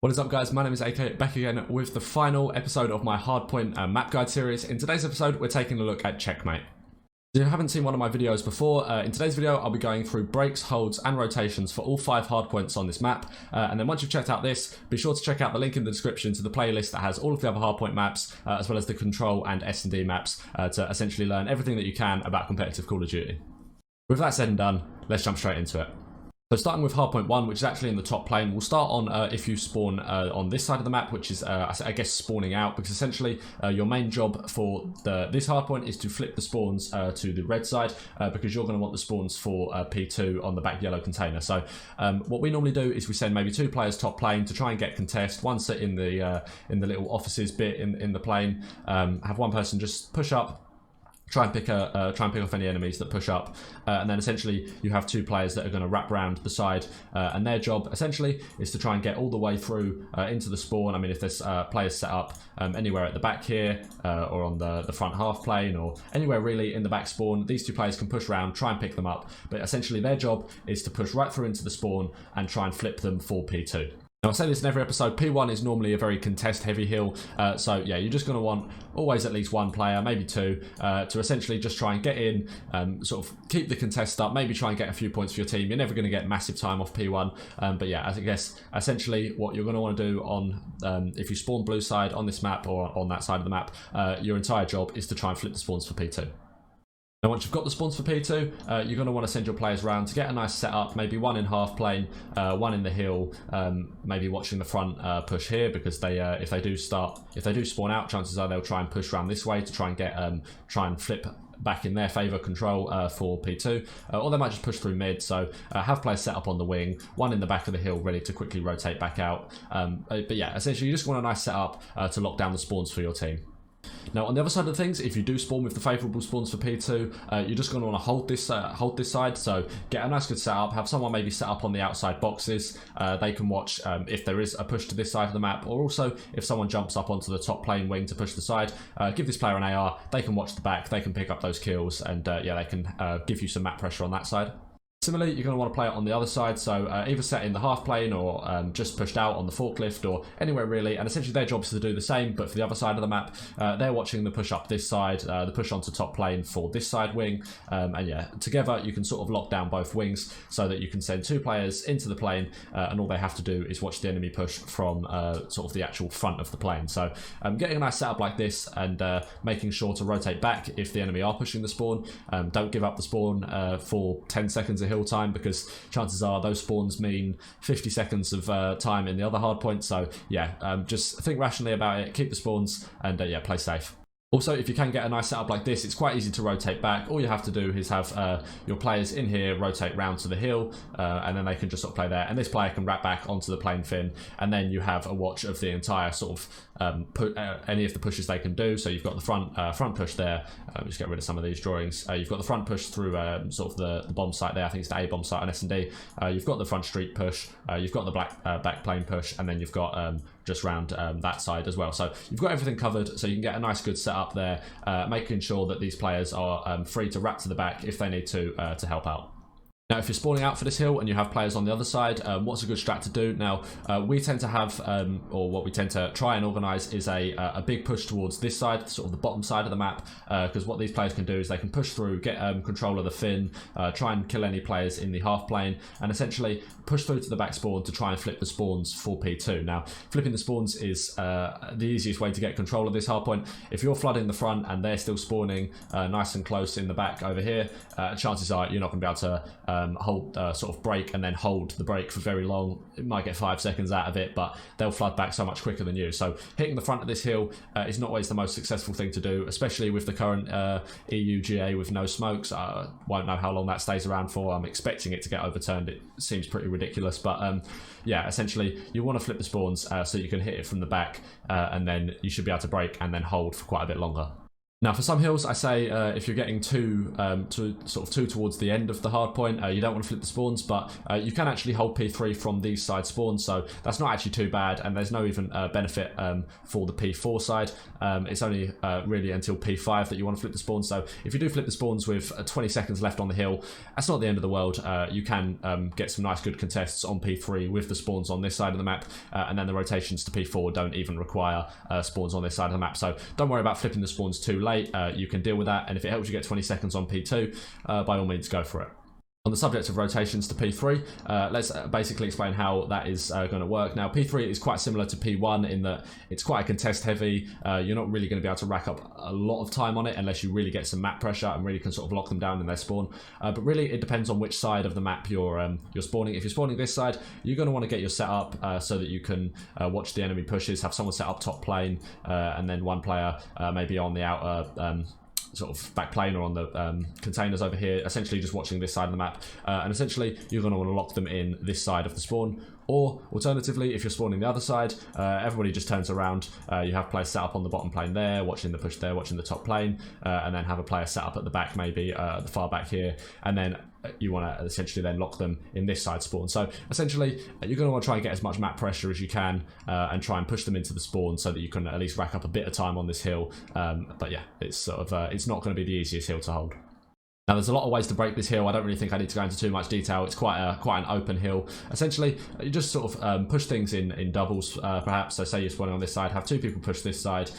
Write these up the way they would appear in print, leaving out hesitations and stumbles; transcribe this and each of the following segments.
What is up, guys? My name is AK, back again with the final episode of my Hardpoint map guide series. In today's episode, we're taking a look at Checkmate. If you haven't seen one of my videos before, in today's video I'll be going through breaks, holds and rotations for all 5 hardpoints on this map, and then once you've checked out this, be sure to check out the link in the description to the playlist that has all of the other hardpoint maps, as well as the control and S&D maps, to essentially learn everything that you can about competitive Call of Duty. With that said and done, let's jump straight into it. So starting with hardpoint 1, which is actually in the top plane, we'll start on if you spawn on this side of the map, which is I guess spawning out, because essentially your main job for this hardpoint is to flip the spawns to the red side, because you're going to want the spawns for P2 on the back yellow container. So what we normally do is we send maybe 2 players top plane to try and get contest. One sit in the little offices bit in the plane, have one person just push up, try and pick off any enemies that push up, and then essentially you have 2 players that are going to wrap around the side, and their job essentially is to try and get all the way through into the spawn. I mean, if there's players set up anywhere at the back here, or on the front half plane, or anywhere really in the back spawn, these 2 players can push around, try and pick them up, but essentially their job is to push right through into the spawn and try and flip them for P2. Now, I say this in every episode, P1 is normally a very contest-heavy hill, so yeah, you're just going to want always at least 1 player, maybe 2, to essentially just try and get in, sort of keep the contest up, maybe try and get a few points for your team. You're never going to get massive time off P1, but yeah, I guess essentially what you're going to want to do on, if you spawn blue side on this map or on that side of the map, your entire job is to try and flip the spawns for P2. Now, once you've got the spawns for P2, you're going to want to send your players around to get a nice setup, maybe 1 in half plane, 1 in the hill, maybe watching the front push here, because they if they do spawn out, chances are they'll try and push around this way to try and flip back in their favour control for P2, or they might just push through mid. So have players set up on the wing, 1 in the back of the hill ready to quickly rotate back out, but yeah, essentially you just want a nice setup to lock down the spawns for your team. Now, on the other side of things, if you do spawn with the favourable spawns for P2, you're just going to want to hold this side. So get a nice good setup, have someone maybe set up on the outside boxes. They can watch if there is a push to this side of the map, or also if someone jumps up onto the top plane wing to push the side, give this player an AR, they can watch the back, they can pick up those kills, and yeah, they can give you some map pressure on that side. Similarly, you're going to want to play it on the other side, so either set in the half plane or just pushed out on the forklift or anywhere really, and essentially their job is to do the same, but for the other side of the map, they're watching the push up this side, the push onto top plane for this side wing, and yeah, together you can sort of lock down both wings so that you can send 2 players into the plane, and all they have to do is watch the enemy push from sort of the actual front of the plane. So getting a nice setup like this and making sure to rotate back if the enemy are pushing the spawn. Don't give up the spawn for 10 seconds of hill time, because chances are those spawns mean 50 seconds of time in the other hard point. So yeah, just think rationally about it, keep the spawns, and yeah, play safe. Also, if you can get a nice setup like this, it's quite easy to rotate back. All you have to do is have your players in here rotate round to the hill, and then they can just sort of play there, and this player can wrap back onto the plane fin, and then you have a watch of the entire sort of any of the pushes they can do. So you've got the front push there. Just get rid of some of these drawings. You've got the front push through sort of the bomb site there. I think it's the A bomb site on S&D. You've got the front street push. You've got the back plane push, and then you've got just round that side as well. So you've got everything covered, so you can get a nice good setup there, making sure that these players are free to wrap to the back if they need to help out. Now, if you're spawning out for this hill and you have players on the other side, what's a good strat to do? Now, we tend to have, or what we tend to try and organise is a big push towards this side, sort of the bottom side of the map, because what these players can do is they can push through, get control of the fin, try and kill any players in the half plane, and essentially push through to the back spawn to try and flip the spawns for P2. Now, flipping the spawns is the easiest way to get control of this hardpoint. If you're flooding the front and they're still spawning nice and close in the back over here, chances are you're not going to be able to hold sort of break and then hold the break for very long. It might get 5 seconds out of it, but they'll flood back so much quicker than you. So hitting the front of this hill is not always the most successful thing to do, especially with the current EU GA with no smokes. Won't know how long that stays around for. I'm expecting it to get overturned. It seems pretty ridiculous, but yeah, essentially you want to flip the spawns so you can hit it from the back, and then you should be able to break and then hold for quite a bit longer. Now, for some hills, I say if you're getting too towards the end of the hard point, you don't want to flip the spawns, but you can actually hold P3 from these side spawns, so that's not actually too bad, and there's no even benefit for the P4 side. It's only really until P5 that you want to flip the spawns, so if you do flip the spawns with 20 seconds left on the hill, that's not the end of the world. You can get some nice good contests on P3 with the spawns on this side of the map, and then the rotations to P4 don't even require spawns on this side of the map, so don't worry about flipping the spawns too late. You can deal with that, and if it helps you get 20 seconds on P2, by all means go for it. On the subject of rotations to P3, let's basically explain how that is going to work. Now, P3 is quite similar to P1 in that it's quite a contest heavy. You're not really going to be able to rack up a lot of time on it unless you really get some map pressure and really can sort of lock them down in their spawn. But really, it depends on which side of the map you're spawning. If you're spawning this side, you're going to want to get your setup so that you can watch the enemy pushes, have someone set up top plane, and then one player maybe on the outer sort of back plane or on the containers over here, essentially just watching this side of the map, and essentially you're going to want to lock them in this side of the spawn. Or alternatively, if you're spawning the other side, everybody just turns around. You have players set up on the bottom plane there, watching the push there, watching the top plane, and then have a player set up at the back, maybe at the far back here, and then you want to essentially then lock them in this side spawn. So essentially, you're going to want to try and get as much map pressure as you can, and try and push them into the spawn so that you can at least rack up a bit of time on this hill. But yeah, it's sort of it's not going to be the easiest hill to hold. Now, there's a lot of ways to break this hill. I don't really think I need to go into too much detail. It's quite an open hill. Essentially, you just sort of push things in doubles, perhaps. So say you're spawning on this side, have two people push this side,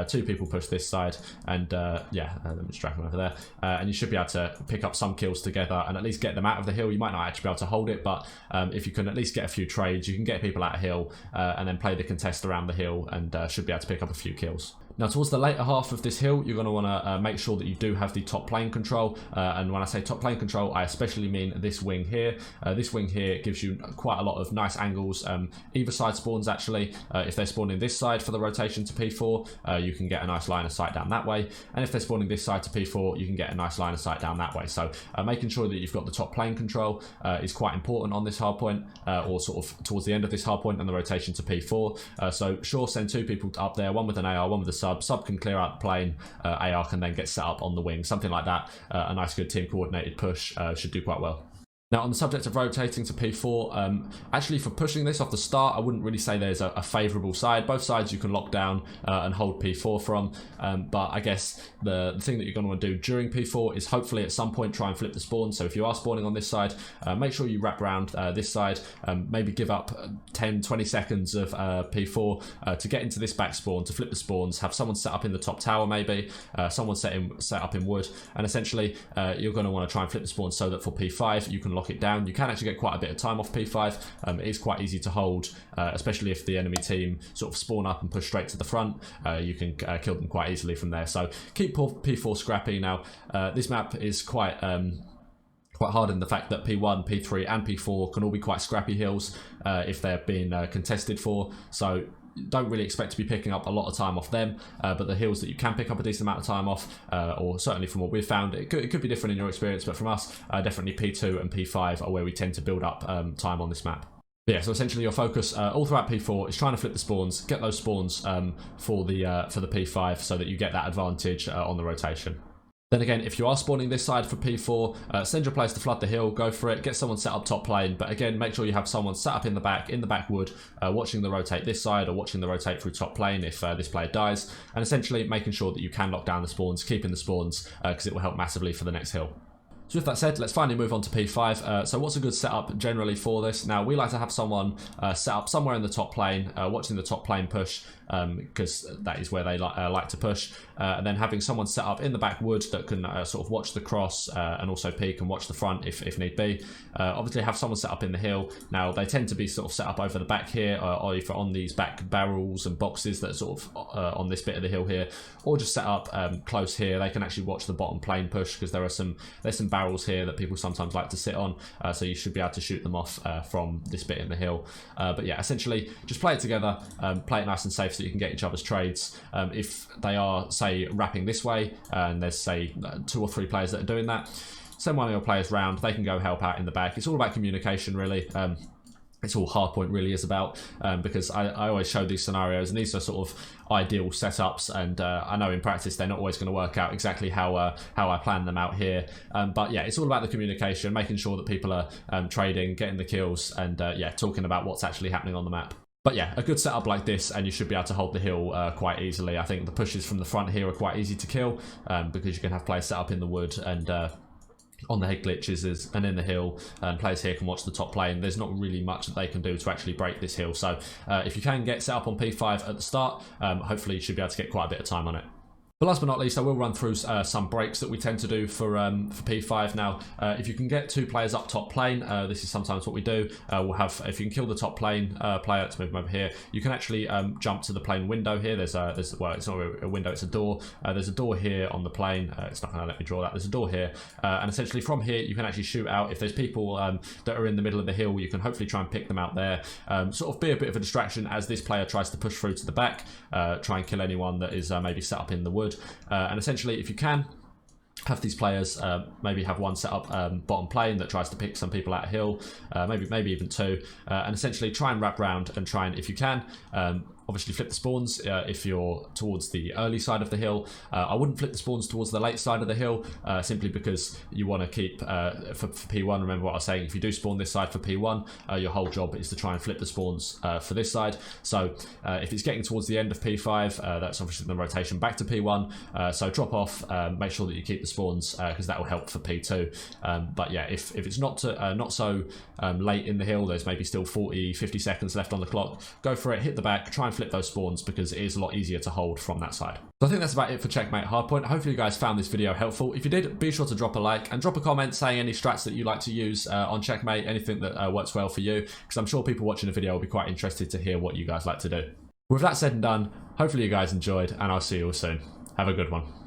two people push this side, and yeah, let me just drag them over there. And you should be able to pick up some kills together and at least get them out of the hill. You might not actually be able to hold it, but if you can at least get a few trades, you can get people out of hill and then play the contest around the hill and should be able to pick up a few kills. Now, towards the later half of this hill, you're going to want to make sure that you do have the top plane control. And when I say top plane control, I especially mean this wing here. This wing here gives you quite a lot of nice angles. Either side spawns, actually. If they're spawning this side for the rotation to P4, you can get a nice line of sight down that way. And if they're spawning this side to P4, you can get a nice line of sight down that way. So making sure that you've got the top plane control is quite important on this hardpoint, or sort of towards the end of this hardpoint and the rotation to P4. So sure, send two people up there, one with an AR, one with a sub can clear out the plane, AR can then get set up on the wing, something like that. A nice good team coordinated push should do quite well. Now, on the subject of rotating to P4, actually for pushing this off the start, I wouldn't really say there's a favourable side. Both sides you can lock down and hold P4 from, but I guess the thing that you're going to want to do during P4 is hopefully at some point try and flip the spawn. So if you are spawning on this side, make sure you wrap around this side, maybe give up 10-20 seconds of P4 to get into this back spawn, to flip the spawns, have someone set up in the top tower maybe, someone set up in wood, and essentially you're going to want to try and flip the spawn so that for P5 you can lock it down. You can actually get quite a bit of time off P5. It is quite easy to hold, especially if the enemy team sort of spawn up and push straight to the front. You can kill them quite easily from there. So keep P4 scrappy. Now, this map is quite hard in the fact that P1, P3 and P4 can all be quite scrappy hills if they're being contested for. So don't really expect to be picking up a lot of time off them, but the hills that you can pick up a decent amount of time off, or certainly from what we've found, it could be different in your experience, but from us, definitely P2 and P5 are where we tend to build up time on this map. But yeah, so essentially your focus all throughout P4 is trying to flip the spawns, get those spawns for the P5 so that you get that advantage on the rotation. Then again, if you are spawning this side for P4, send your players to flood the hill, go for it, get someone set up top plane, but again, make sure you have someone set up in the back wood, watching the rotate this side or watching the rotate through top plane if this player dies, and essentially making sure that you can lock down the spawns, keeping the spawns, because it will help massively for the next hill. So with that said, let's finally move on to P5. So what's a good setup generally for this? Now, we like to have someone set up somewhere in the top plane, watching the top plane push, because that is where they like to push, and then having someone set up in the back wood that can sort of watch the cross and also peek and watch the front if need be. Obviously have someone set up in the hill. Now, they tend to be sort of set up over the back here, or either on these back barrels and boxes that are sort of on this bit of the hill here, or just set up close here. They can actually watch the bottom plane push, because there's some barrels here that people sometimes like to sit on, so you should be able to shoot them off from this bit in the hill. But yeah, essentially just play it together, play it nice and safe so you can get each other's trades. If they are, say, wrapping this way, and there's, say, 2 or 3 players that are doing that, send one of your players round. They can go help out in the back. It's all about communication, really. it's all Hardpoint really is about, because I always show these scenarios, and these are sort of ideal setups, and I know in practice they're not always going to work out exactly how I plan them out here, but yeah, it's all about the communication, making sure that people are trading, getting the kills, and yeah, talking about what's actually happening on the map. But yeah, a good setup like this, and you should be able to hold the hill quite easily. I think the pushes from the front here are quite easy to kill, because you can have players set up in the wood and on the head glitches and in the hill, and players here can watch the top lane. There's not really much that they can do to actually break this hill. So if you can get set up on P5 at the start, hopefully you should be able to get quite a bit of time on it. But last but not least, I will run through some breaks that we tend to do for P5. Now, if you can get 2 players up top lane, this is sometimes what we do. We'll have, if you can kill the top lane player, let's move them over here. You can actually jump to the plane window here. There's well, it's not a window, it's a door. There's a door here on the plane. It's not going to let me draw that. There's a door here, and essentially from here you can actually shoot out. If there's people that are in the middle of the hill, you can hopefully try and pick them out there. Sort of be a bit of a distraction as this player tries to push through to the back, try and kill anyone that is maybe set up in the wood. And essentially, if you can, have these players maybe have one set up bottom plane that tries to pick some people out of hill, maybe even 2, and essentially try and wrap round and try and, if you can, obviously flip the spawns if you're towards the early side of the hill. I wouldn't flip the spawns towards the late side of the hill, simply because you want to keep, for P1, remember what I was saying, if you do spawn this side for P1, your whole job is to try and flip the spawns for this side. So if it's getting towards the end of P5, that's obviously the rotation back to P1, so drop off, make sure that you keep the spawns, because that will help for P2. But yeah, if it's not so late in the hill, there's maybe still 40-50 seconds left on the clock, go for it, hit the back, try and flip those spawns, because it is a lot easier to hold from that side. So I think that's about it for Checkmate Hardpoint. Hopefully you guys found this video helpful. If you did, be sure to drop a like and drop a comment saying any strats that you like to use on Checkmate, anything that works well for you, because I'm sure people watching the video will be quite interested to hear what you guys like to do. With that said and done, hopefully you guys enjoyed, and I'll see you all soon. Have a good one.